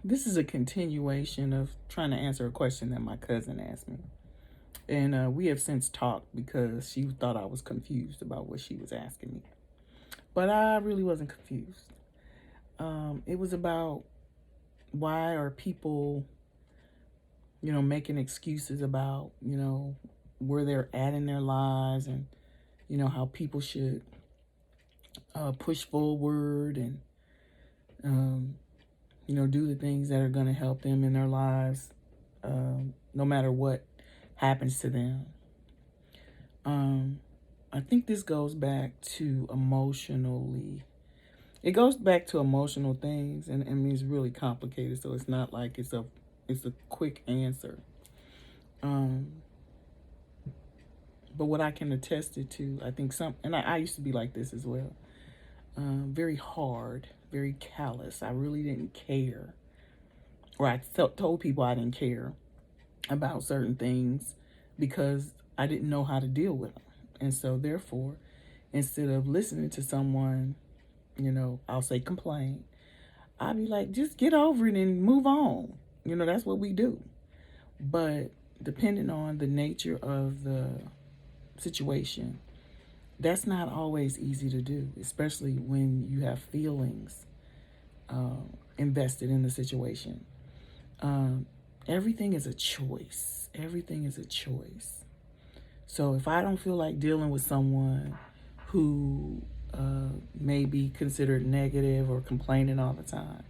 This is a continuation of trying to answer a question that my cousin asked me. And we have since talked because she thought I was confused about what she was asking me. But I really wasn't confused. It was about why are people, making excuses about, where they're at in their lives and, how people should push forward and, do the things that are going to help them in their lives, no matter what happens to them. I think this goes back to it goes back to emotional things, and I mean, it's really complicated, so it's not like it's a quick answer. Um, but what I can attest it to, I think and I used to be like this as well. Very hard, very callous. I really didn't care, or I told people I didn't care about certain things because I didn't know how to deal with them. And so, therefore, instead of listening to someone, I'll say complain, I'll be like, just get over it and move on. That's what we do. But depending on the nature of the situation, that's not always easy to do, especially when you have feelings invested in the situation. Everything is a choice. Everything is a choice. So if I don't feel like dealing with someone who may be considered negative or complaining all the time,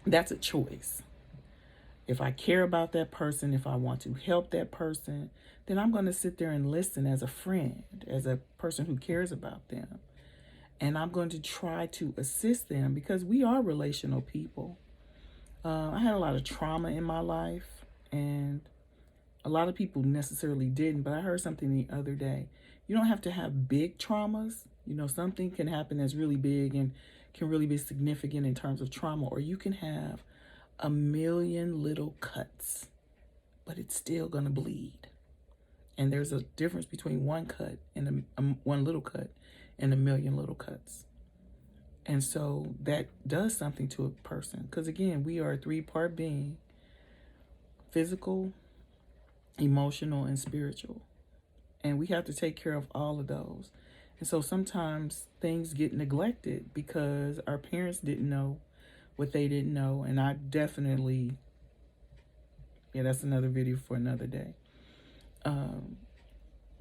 that's a choice. If I care about that person, if I want to help that person, then I'm going to sit there and listen as a friend, as a person who cares about them. And I'm going to try to assist them because we are relational people. I had a lot of trauma in my life, and a lot of people necessarily didn't, but I heard something the other day. You don't have to have big traumas. Something can happen that's really big and can really be significant in terms of trauma, or you can have a million little cuts, but it's still going to bleed. And there's a difference between one cut and one little cut and a million little cuts. And so that does something to a person. Because again, we are a 3-part being: physical, emotional, and spiritual. And we have to take care of all of those. And so sometimes things get neglected because our parents didn't know what they didn't know. And I definitely, that's another video for another day.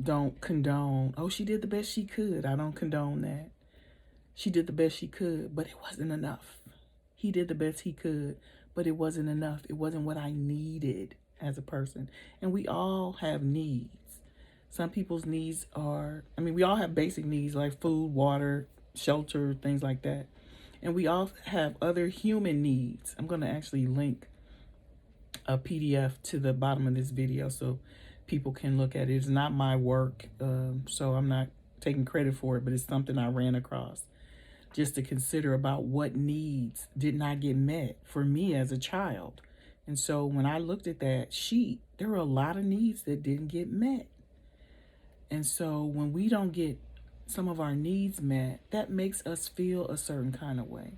Don't condone, oh, she did the best she could. I don't condone that. She did the best she could, but it wasn't enough. He did the best he could, but it wasn't enough. It wasn't what I needed as a person. And we all have needs. Some people's needs we all have basic needs like food, water, shelter, things like that. And we all have other human needs. I'm going to actually link a PDF to the bottom of this video so people can look at it. It's not my work, so I'm not taking credit for it, but it's something I ran across just to consider about what needs did not get met for me as a child. And so when I looked at that sheet, there were a lot of needs that didn't get met. And so when we don't get some of our needs met, that makes us feel a certain kind of way,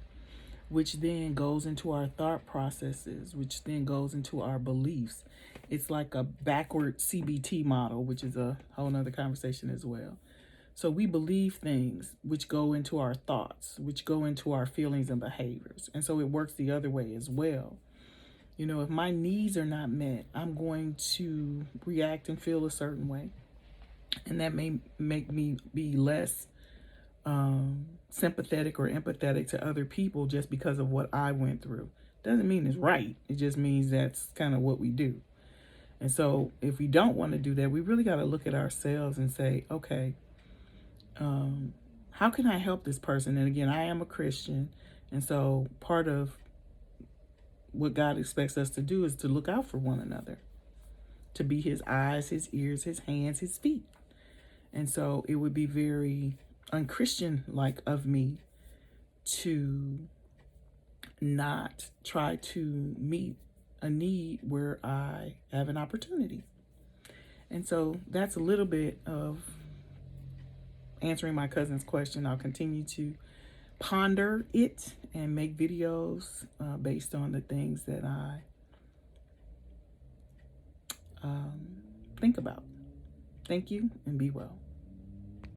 which then goes into our thought processes, which then goes into our beliefs. It's like a backward CBT model, which is a whole nother conversation as well. So we believe things which go into our thoughts, which go into our feelings and behaviors. And so it works the other way as well. If my needs are not met, I'm going to react and feel a certain way. And that may make me be less sympathetic or empathetic to other people just because of what I went through. Doesn't mean it's right. It just means that's kind of what we do. And so if we don't want to do that, we really got to look at ourselves and say, okay, how can I help this person? And again, I am a Christian. And so part of what God expects us to do is to look out for one another, to be his eyes, his ears, his hands, his feet. And so it would be very unchristian-like of me to not try to meet a need where I have an opportunity. And so that's a little bit of answering my cousin's question. I'll continue to ponder it and make videos based on the things that I think about. Thank you and be well.